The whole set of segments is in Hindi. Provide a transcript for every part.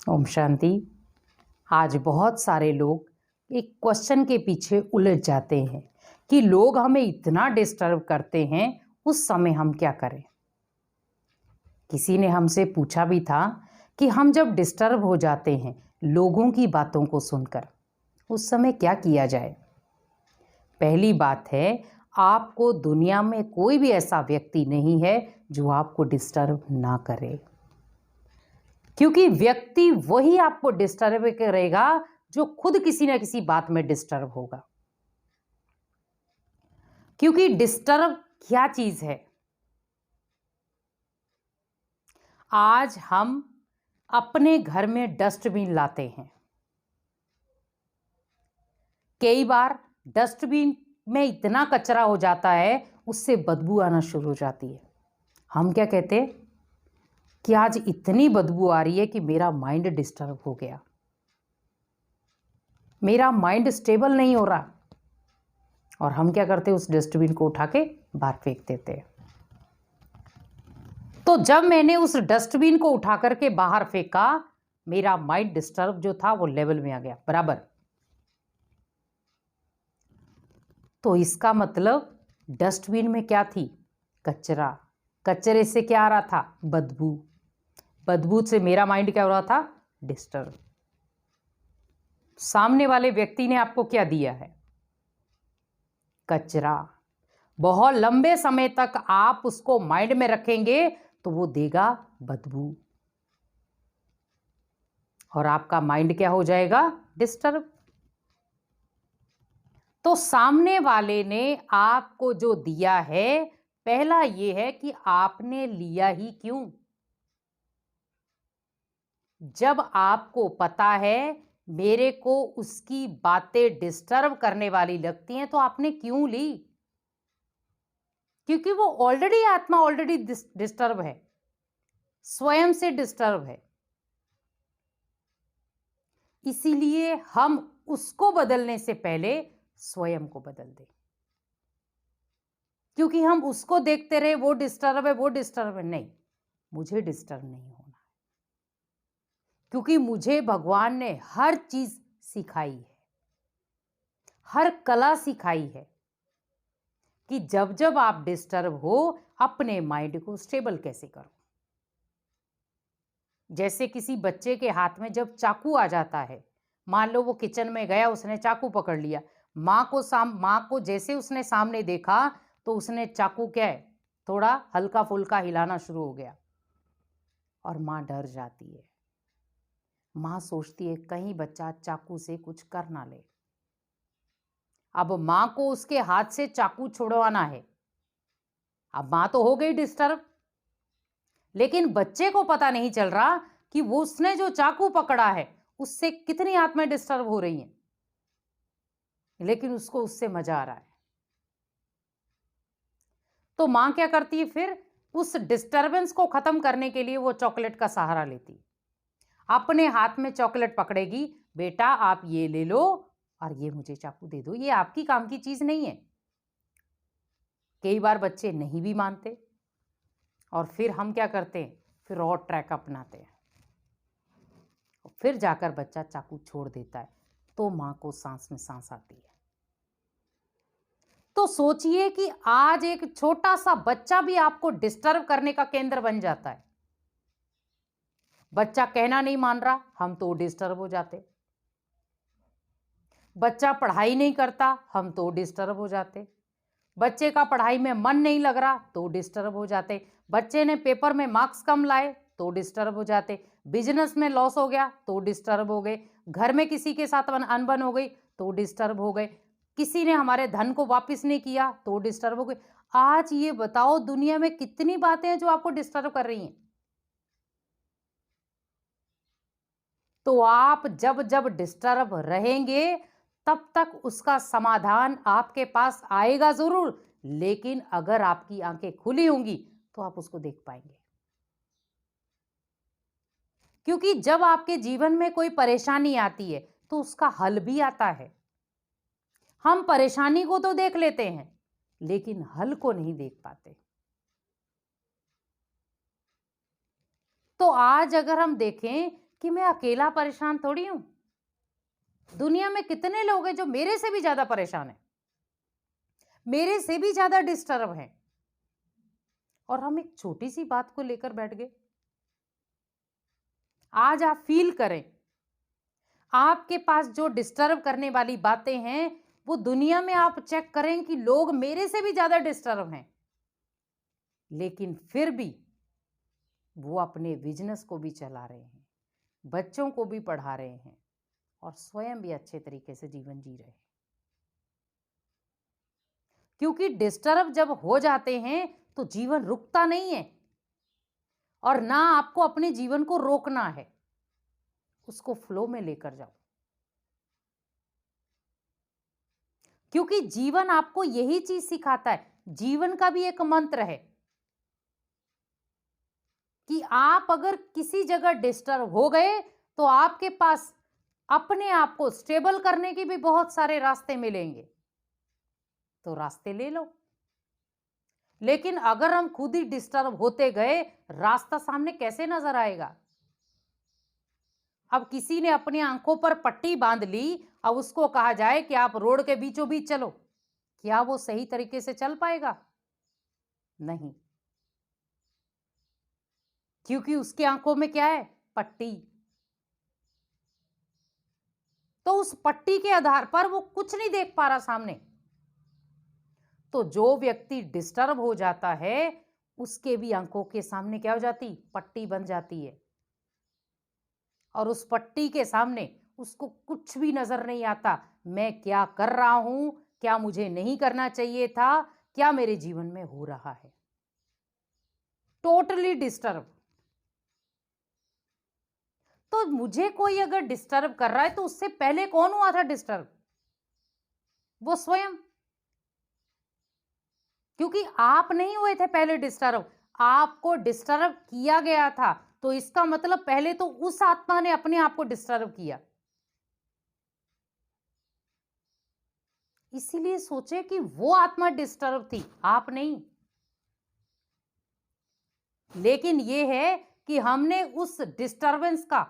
ओम शांति। आज बहुत सारे लोग एक क्वेश्चन के पीछे उलझ जाते हैं कि लोग हमें इतना डिस्टर्ब करते हैं, उस समय हम क्या करें। किसी ने हमसे पूछा भी था कि हम जब डिस्टर्ब हो जाते हैं लोगों की बातों को सुनकर, उस समय क्या किया जाए। पहली बात है, आपको दुनिया में कोई भी ऐसा व्यक्ति नहीं है जो आपको डिस्टर्ब ना करे, क्योंकि व्यक्ति वही आपको डिस्टर्ब करेगा जो खुद किसी ना किसी बात में डिस्टर्ब होगा। क्योंकि डिस्टर्ब क्या चीज है। आज हम अपने घर में डस्टबिन लाते हैं, कई बार डस्टबिन में इतना कचरा हो जाता है उससे बदबू आना शुरू हो जाती है। हम क्या कहते हैं कि आज इतनी बदबू आ रही है कि मेरा माइंड डिस्टर्ब हो गया, मेरा माइंड स्टेबल नहीं हो रहा। और हम क्या करते हैं, उस डस्टबिन को उठा के बाहर फेंक देते हैं। तो जब मैंने उस डस्टबिन को उठा करके बाहर फेंका, मेरा माइंड डिस्टर्ब जो था वो लेवल में आ गया बराबर। तो इसका मतलब डस्टबिन में क्या थी, कचरा। कचरे से क्या आ रहा था, बदबू। बदबू से मेरा माइंड क्या हो रहा था, डिस्टर्ब। सामने वाले व्यक्ति ने आपको क्या दिया है, कचरा। बहुत लंबे समय तक आप उसको माइंड में रखेंगे तो वो देगा बदबू, और आपका माइंड क्या हो जाएगा, डिस्टर्ब। तो सामने वाले ने आपको जो दिया है, पहला ये है कि आपने लिया ही क्यों। जब आपको पता है मेरे को उसकी बातें डिस्टर्ब करने वाली लगती हैं, तो आपने क्यों ली। क्योंकि वो ऑलरेडी आत्मा ऑलरेडी डिस्टर्ब है, स्वयं से डिस्टर्ब है। इसीलिए हम उसको बदलने से पहले स्वयं को बदल दें। क्योंकि हम उसको देखते रहे, वो डिस्टर्ब है वो डिस्टर्ब है, नहीं, मुझे डिस्टर्ब नहीं होना है। क्योंकि मुझे भगवान ने हर चीज सिखाई है, हर कला सिखाई है कि जब जब आप डिस्टर्ब हो अपने माइंड को स्टेबल कैसे करो। जैसे किसी बच्चे के हाथ में जब चाकू आ जाता है, मान लो वो किचन में गया, उसने चाकू पकड़ लिया, माँ को जैसे उसने सामने देखा तो उसने चाकू क्या है, थोड़ा हल्का फुल्का हिलाना शुरू हो गया, और माँ डर जाती है। माँ सोचती है कहीं बच्चा चाकू से कुछ कर ना ले। अब माँ को उसके हाथ से चाकू छुड़वाना है। अब माँ तो हो गई डिस्टर्ब, लेकिन बच्चे को पता नहीं चल रहा कि वो उसने जो चाकू पकड़ा है उससे कितनी आत्माएं डिस्टर्ब हो रही हैं, लेकिन उसको उससे मजा आ रहा है। तो मां क्या करती है, फिर उस डिस्टरबेंस को खत्म करने के लिए वो चॉकलेट का सहारा लेती। अपने हाथ में चॉकलेट पकड़ेगी, बेटा आप ये ले लो और ये मुझे चाकू दे दो, ये आपकी काम की चीज नहीं है। कई बार बच्चे नहीं भी मानते, और फिर हम क्या करते हैं, फिर और ट्रैक अपनाते हैं, फिर जाकर बच्चा चाकू छोड़ देता है। तो मां को सांस में सांस आती है। तो सोचिए कि आज एक छोटा सा बच्चा भी आपको डिस्टर्ब करने का केंद्र बन जाता है। बच्चा कहना नहीं मान रहा, हम तो डिस्टर्ब हो जाते। बच्चा पढ़ाई नहीं करता, हम तो डिस्टर्ब हो जाते। बच्चे का पढ़ाई में मन नहीं लग रहा तो डिस्टर्ब हो जाते। बच्चे ने पेपर में मार्क्स कम लाए तो डिस्टर्ब हो जाते। बिजनेस में लॉस हो गया तो डिस्टर्ब हो गए। घर में किसी के साथ अनबन हो गई तो डिस्टर्ब हो गए। किसी ने हमारे धन को वापस नहीं किया तो डिस्टर्ब हो गए। आज ये बताओ, दुनिया में कितनी बातें हैं जो आपको डिस्टर्ब कर रही हैं। तो आप जब जब डिस्टर्ब रहेंगे तब तक उसका समाधान आपके पास आएगा जरूर, लेकिन अगर आपकी आंखें खुली होंगी तो आप उसको देख पाएंगे। क्योंकि जब आपके जीवन में कोई परेशानी आती है तो उसका हल भी आता है। हम परेशानी को तो देख लेते हैं लेकिन हल को नहीं देख पाते। तो आज अगर हम देखें कि मैं अकेला परेशान थोड़ी हूं। दुनिया में कितने लोग हैं जो मेरे से भी ज्यादा परेशान हैं, मेरे से भी ज्यादा डिस्टर्ब हैं, और हम एक छोटी सी बात को लेकर बैठ गए। आज आप फील करें, आपके पास जो डिस्टर्ब करने वाली बातें हैं, वो दुनिया में आप चेक करें कि लोग मेरे से भी ज्यादा डिस्टर्ब हैं, लेकिन फिर भी वो अपने बिजनेस को भी चला रहे हैं, बच्चों को भी पढ़ा रहे हैं, और स्वयं भी अच्छे तरीके से जीवन जी रहे हैं। क्योंकि डिस्टर्ब जब हो जाते हैं तो जीवन रुकता नहीं है, और ना आपको अपने जीवन को रोकना है, उसको फ्लो में लेकर जाओ। क्योंकि जीवन आपको यही चीज सिखाता है। जीवन का भी एक मंत्र है कि आप अगर किसी जगह डिस्टर्ब हो गए तो आपके पास अपने आप को स्टेबल करने के भी बहुत सारे रास्ते मिलेंगे, तो रास्ते ले लो। लेकिन अगर हम खुद ही डिस्टर्ब होते गए, रास्ता सामने कैसे नजर आएगा? अब किसी ने अपनी आंखों पर पट्टी बांध ली, अब उसको कहा जाए कि आप रोड के बीचों बीच चलो, क्या वो सही तरीके से चल पाएगा? नहीं, क्योंकि उसकी आंखों में क्या है? पट्टी। तो उस पट्टी के आधार पर वो कुछ नहीं देख पा रहा सामने। तो जो व्यक्ति डिस्टर्ब हो जाता है, उसके भी आंखों के सामने क्या हो जाती? पट्टी बन जाती है, और उस पट्टी के सामने उसको कुछ भी नजर नहीं आता। मैं क्या कर रहा हूं, क्या मुझे नहीं करना चाहिए था, क्या मेरे जीवन में हो रहा है? Totally disturb. तो मुझे कोई अगर डिस्टर्ब कर रहा है तो उससे पहले कौन हुआ था डिस्टर्ब? वो स्वयं। क्योंकि आप नहीं हुए थे पहले डिस्टर्ब, आपको डिस्टर्ब किया गया था। तो इसका मतलब पहले तो उस आत्मा ने अपने आप को डिस्टर्ब किया। इसीलिए सोचे कि वो आत्मा डिस्टर्ब थी, आप नहीं। लेकिन यह है कि हमने उस डिस्टरबेंस का,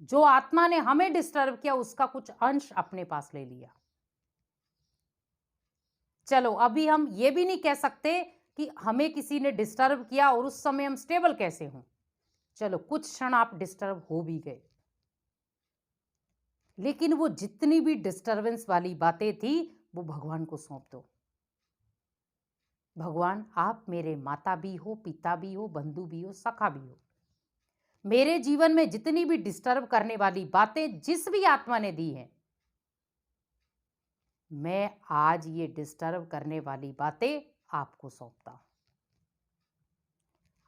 जो आत्मा ने हमें डिस्टर्ब किया, उसका कुछ अंश अपने पास ले लिया। चलो, अभी हम ये भी नहीं कह सकते कि हमें किसी ने डिस्टर्ब किया और उस समय हम स्टेबल कैसे हों। चलो, कुछ क्षण आप डिस्टर्ब हो भी गए, लेकिन वो जितनी भी डिस्टरबेंस वाली बातें थी, वो भगवान को सौंप दो। भगवान, आप मेरे माता भी हो, पिता भी हो, बंधु भी हो, सखा भी हो। मेरे जीवन में जितनी भी डिस्टर्ब करने वाली बातें जिस भी आत्मा ने दी हैं, मैं आज ये डिस्टर्ब करने वाली बातें आपको सौंपता हूं।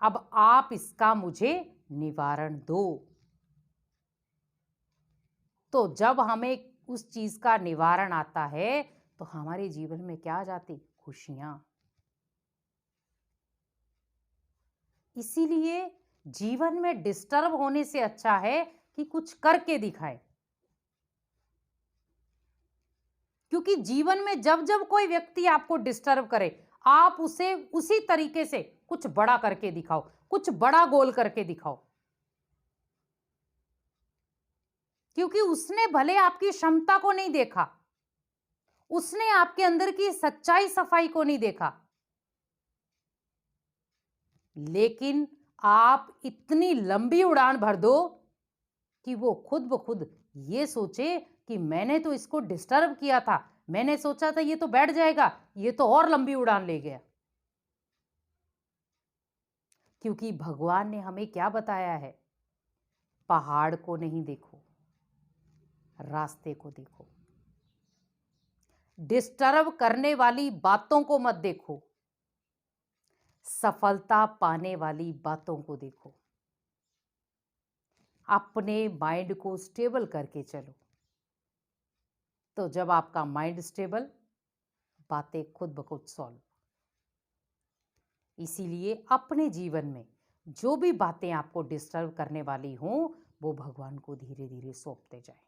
अब आप इसका मुझे निवारण दो। तो जब हमें उस चीज का निवारण आता है, तो हमारे जीवन में क्या आ जाती? खुशियां। इसीलिए जीवन में डिस्टर्ब होने से अच्छा है कि कुछ करके दिखाए। क्योंकि जीवन में जब जब कोई व्यक्ति आपको डिस्टर्ब करे, आप उसे उसी तरीके से कुछ बड़ा करके दिखाओ, कुछ बड़ा गोल करके दिखाओ। क्योंकि उसने भले आपकी क्षमता को नहीं देखा, उसने आपके अंदर की सच्चाई सफाई को नहीं देखा, लेकिन आप इतनी लंबी उड़ान भर दो कि वो खुद ब खुद ये सोचे कि मैंने तो इसको डिस्टर्ब किया था, मैंने सोचा था ये तो बैठ जाएगा, ये तो और लंबी उड़ान ले गया। क्योंकि भगवान ने हमें क्या बताया है? पहाड़ को नहीं देखो, रास्ते को देखो। डिस्टर्ब करने वाली बातों को मत देखो, सफलता पाने वाली बातों को देखो। अपने माइंड को स्टेबल करके चलो। तो जब आपका माइंड स्टेबल, बातें खुद ब खुद सॉल्व। इसीलिए अपने जीवन में जो भी बातें आपको डिस्टर्ब करने वाली हों, वो भगवान को धीरे धीरे सौंपते जाएं।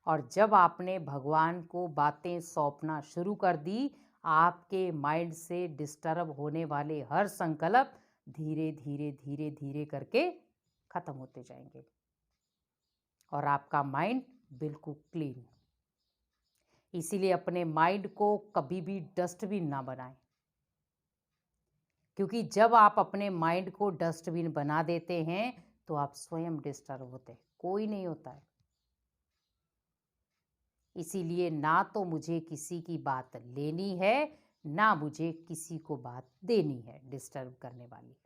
और जब आपने भगवान को बातें सौंपना शुरू कर दी, आपके माइंड से डिस्टर्ब होने वाले हर संकल्प धीरे धीरे धीरे धीरे करके खत्म होते जाएंगे। और आपका माइंड बिल्कुल क्लीन। इसीलिए अपने माइंड को कभी भी डस्टबिन ना बनाएं, क्योंकि जब आप अपने माइंड को डस्टबिन बना देते हैं तो आप स्वयं डिस्टर्ब होते हैं, कोई नहीं होता है। इसीलिए ना तो मुझे किसी की बात लेनी है, ना मुझे किसी को बात देनी है डिस्टर्ब करने वाली।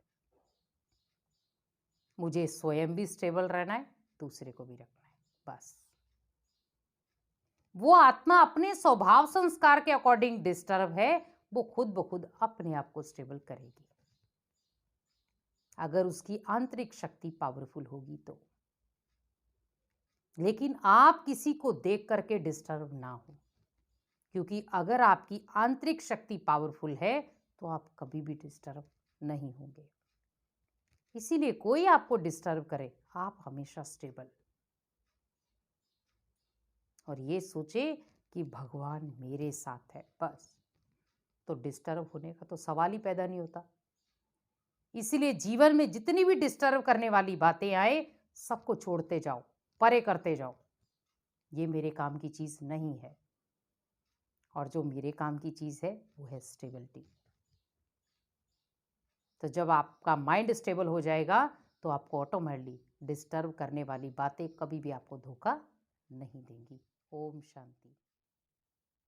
मुझे स्वयं भी स्टेबल रहना है, दूसरे को भी रखना है, बस। वो आत्मा अपने स्वभाव संस्कार के अकॉर्डिंग डिस्टर्ब है, वो खुद ब खुद अपने आप को स्टेबल करेगी, अगर उसकी आंतरिक शक्ति पावरफुल होगी तो। लेकिन आप किसी को देख करके डिस्टर्ब ना हो, क्योंकि अगर आपकी आंतरिक शक्ति पावरफुल है तो आप कभी भी डिस्टर्ब नहीं होंगे। इसीलिए कोई आपको डिस्टर्ब करे, आप हमेशा स्टेबल, और ये सोचे कि भगवान मेरे साथ है, बस। तो डिस्टर्ब होने का तो सवाल ही पैदा नहीं होता। इसीलिए जीवन में जितनी भी डिस्टर्ब करने वाली बातें आए, सबको छोड़ते जाओ, परे करते जाओ। ये मेरे काम की चीज नहीं है, और जो मेरे काम की चीज है वो है स्टेबिलिटी। तो जब आपका माइंड स्टेबल हो जाएगा तो आपको ऑटोमेटिकली डिस्टर्ब करने वाली बातें कभी भी आपको धोखा नहीं देंगी। ओम शांति।